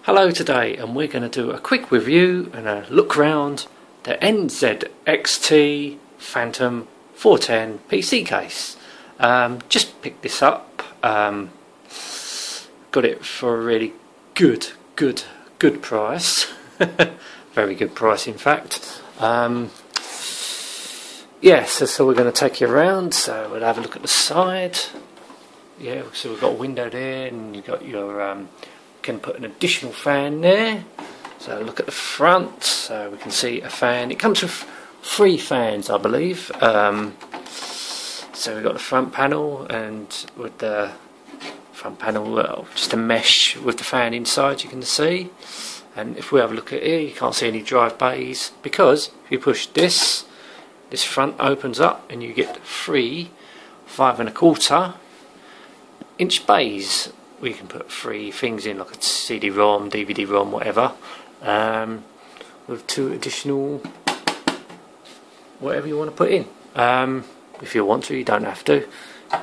Hello today, and we're going to do a quick review and a look around the NZXT Phantom 410 PC case. Just picked this up, got it for a really good price. Very good price in fact. So we're going to take you around, so we'll have a look at the side. Yeah, so we've got a window there, and you've got your can put an additional fan there. So look at the front, so we can see a fan. It comes with 3 fans, I believe. So we've got the front panel, and with the front panel, just a mesh with the fan inside, you can see. And if we have a look at here, you can't see any drive bays, because if you push this front opens up, and you get 3 5.25 inch bays. We can put 3 things in, like a CD-ROM, DVD-ROM, whatever, with 2 additional whatever you want to put in. If you want to, you don't have to.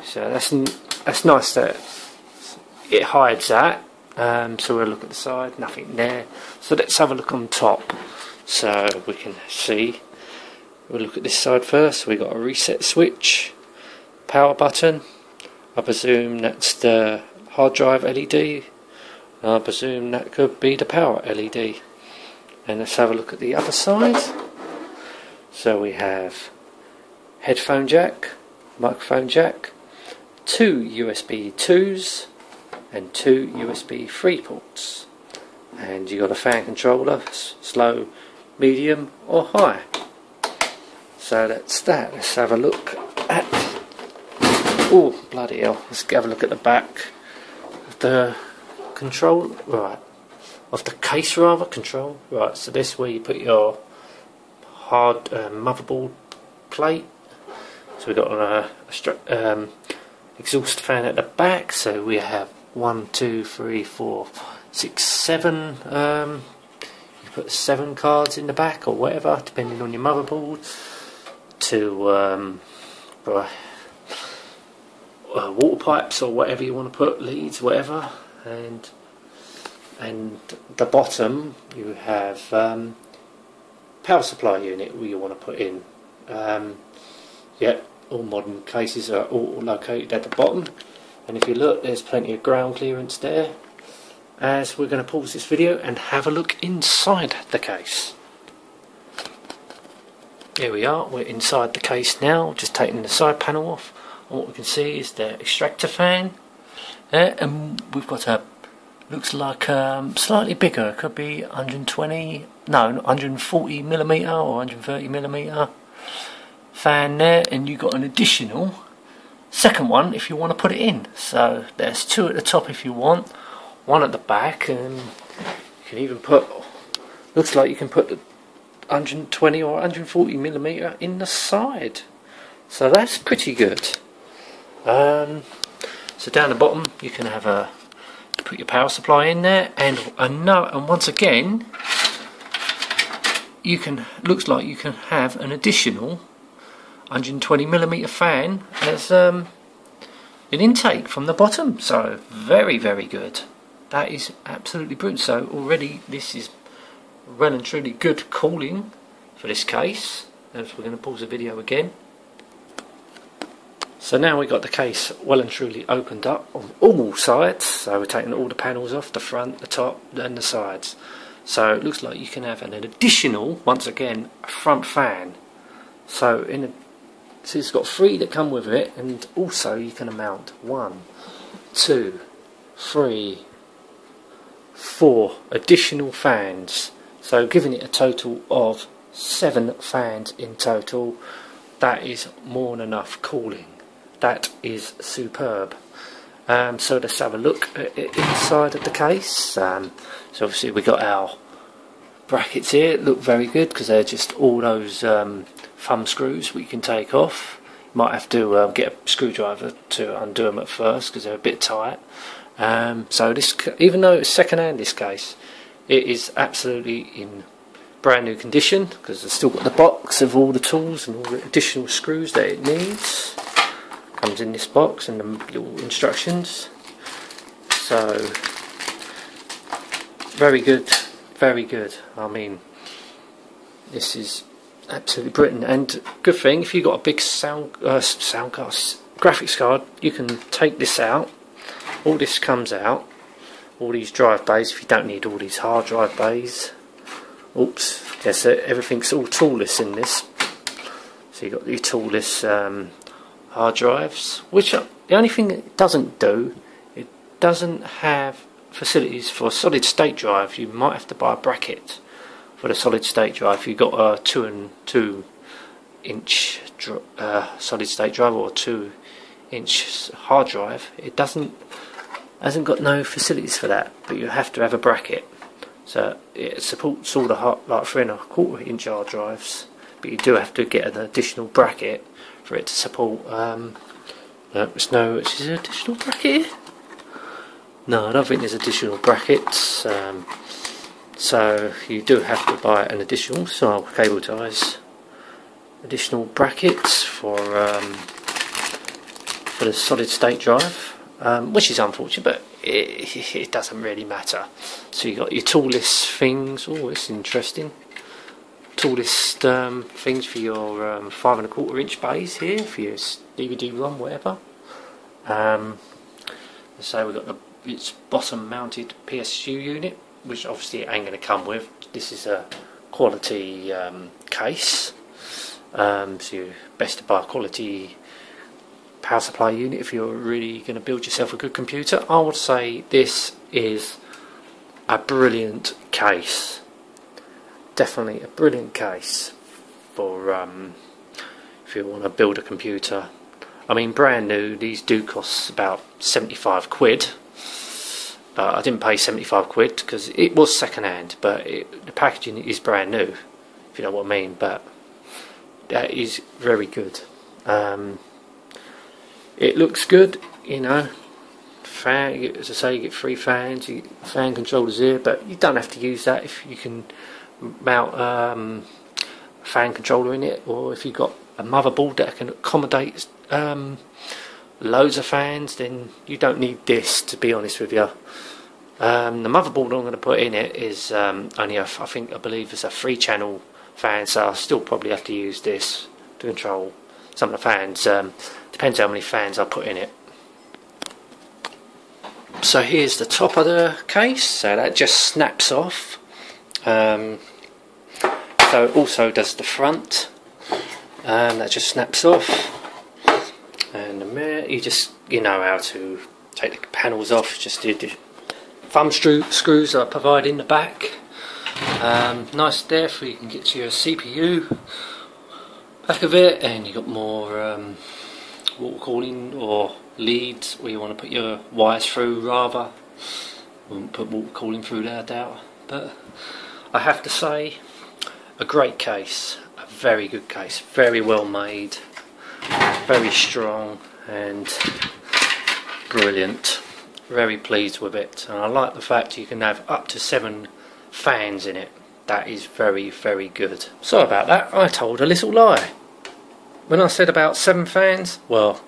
So that's nice that it hides that. So we'll look at the side, nothing there. So let's have a look on top, so we can see. We'll look at this side first. We've got a reset switch, power button. I presume that's the hard drive LED. I presume that could be the power LED. And let's have a look at the other side. So we have headphone jack, microphone jack, 2 USB 2s and 2 USB 3 ports. And you got a fan controller, slow, medium or high. So that's that. Let's have a look at, oh bloody hell, let's have a look at the back. The control, right, of the case rather, control, right, so this is where you put your hard motherboard plate. So we've got a exhaust fan at the back, so we have 1, 2, 3, 4, 6, 7, you put 7 cards in the back or whatever, depending on your motherboard, to water pipes or whatever you want to put, leads, whatever, and the bottom you have power supply unit where you want to put in. Yeah, all modern cases are all located at the bottom, and if you look, there's plenty of ground clearance there. As we're going to pause this video and have a look inside the case. Here we are, we're inside the case now, just taking the side panel off. And what we can see is the extractor fan, and we've got a, looks like slightly bigger, it could be 140mm or 130mm fan there, and you've got an additional second one if you want to put it in. So there's 2 at the top if you want, 1 at the back, and you can even put, looks like you can put the 120 or 140mm in the side. So that's pretty good. So down the bottom you can have put your power supply in there, and once again you can, looks like you can have an additional 120mm fan as an intake from the bottom. So very good. That is absolutely brilliant. So already this is well and truly good cooling for this case. As we're going to pause the video again. So now we've got the case well and truly opened up on all sides. So we're taking all the panels off, the front, the top and the sides. So it looks like you can have an additional, once again, front fan. So it's got 3 that come with it, and also you can mount 1, 2, 3, 4 additional fans. So giving it a total of 7 fans in total. That is more than enough cooling. That is superb. So let's have a look at it inside of the case. So obviously we got our brackets here. Look very good, because they're just all those thumb screws we can take off. You might have to get a screwdriver to undo them at first, because they're a bit tight. So this, even though it's second hand, this case, it is absolutely in brand new condition, because it's still got the box of all the tools and all the additional screws that it needs. Comes in this box and the little instructions. So very good, very good. I mean, this is absolutely brilliant. And good thing, if you've got a big sound card, graphics card, you can take this out. All this comes out. All these drive bays, if you don't need all these hard drive bays. Oops, yes, everything's all toolless in this. So you've got your toolless hard drives, which the only thing it doesn't do, it doesn't have facilities for a solid state drive. You might have to buy a bracket for the solid state drive. If you've got a 2 inch solid state drive or a 2 inch hard drive, it hasn't got no facilities for that, but you have to have a bracket. So it supports all the like 3¼ inch hard drives, but you do have to get an additional bracket for it to support. No, there's no. Is there an additional bracket here? No, I don't think there's additional brackets. So you do have to buy an additional. So I'll cable ties additional brackets for the solid state drive. Which is unfortunate, but it doesn't really matter. So you got your toolless things. Oh, it's interesting. Toolless things for your 5¼ inch bays here for your DVD-ROM, whatever. So we've got its bottom mounted PSU unit, which obviously it ain't going to come with. This is a quality case, so you're best to buy a quality power supply unit if you're really going to build yourself a good computer. I would say this is a brilliant case. Definitely a brilliant case for if you want to build a computer. I mean, brand new, these do cost about 75 quid. But I didn't pay 75 quid because it was second hand, but the packaging is brand new, if you know what I mean. But that is very good. It looks good, you know. Fan, as I say, you get 3 fans, you get fan controllers here, but you don't have to use that if you can mount a fan controller in it, or if you've got a motherboard that can accommodate loads of fans, then you don't need this, to be honest with you. The motherboard I'm going to put in it is only I believe it's a 3-channel fan, so I'll still probably have to use this to control some of the fans. Depends how many fans I put in it. So here's the top of the case, so that just snaps off. So it also does the front, that just snaps off. And the mirror, you know how to take the panels off. Just do the thumb screws that I provide in the back. Nice there, for you can get to your CPU back of it, and you've got more water cooling or leads where you want to put your wires through. Rather, wouldn't put water cooling through there, I doubt. But I have to say, a great case, a very good case, very well made, very strong and brilliant. Very pleased with it, and I like the fact you can have up to 7 fans in it. That is very, very good. Sorry about that, I told a little lie. When I said about 7 fans, well,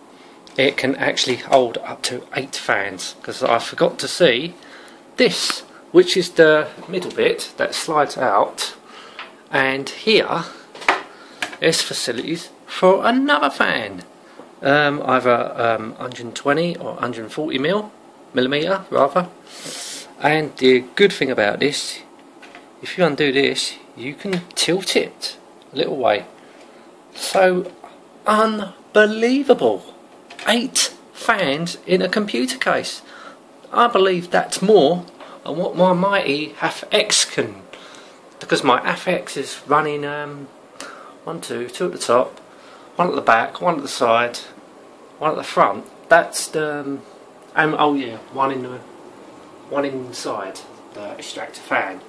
it can actually hold up to 8 fans, because I forgot to see this, which is the middle bit that slides out, and here there's facilities for another fan, either 120 or 140 millimeter rather. And the good thing about this, if you undo this, you can tilt it a little way. So unbelievable! 8 fans in a computer case. I believe that's more than what my mighty HAF-X can, because my HAF-X is running 2 at the top, 1 at the back, 1 at the side, 1 at the front. That's the oh yeah, one inside the extractor fan,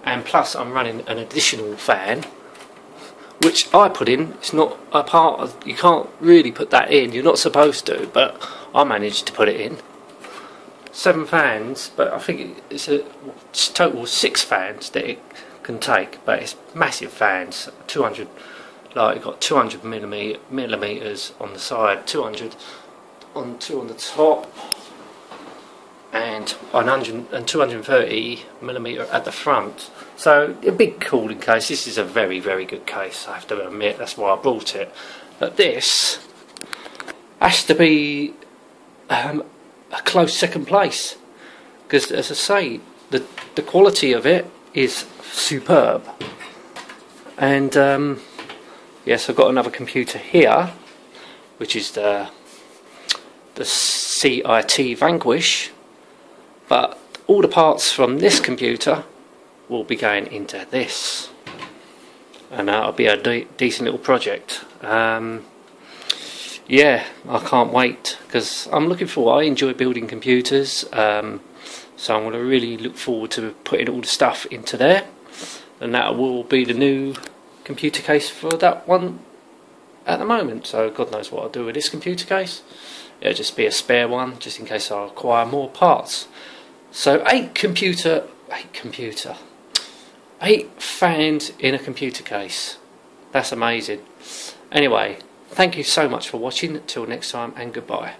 and plus I'm running an additional fan which I put in. It's not a part of, you can't really put that in, you're not supposed to, but I managed to put it in. 7 fans, but I think it's a total 6 fans that it can take, but it's massive fans. 200, like you've got 200 millimeters on the side, 200 on the top, and 100 and 230mm at the front. So a big cooling case. This is a very, very good case, I have to admit. That's why I bought it. But this has to be a close second place, because, as I say, the quality of it is superb. And yes, I've got another computer here, which is the CIT Vanquish, but all the parts from this computer will be going into this, and that'll be a decent little project. Yeah, I can't wait, because I enjoy building computers, so I'm going to really look forward to putting all the stuff into there, and that will be the new computer case for that one at the moment. So God knows what I'll do with this computer case. It'll just be a spare one, just in case I acquire more parts. So 8 fans in a computer case. That's amazing. Anyway, thank you so much for watching. Till next time, and goodbye.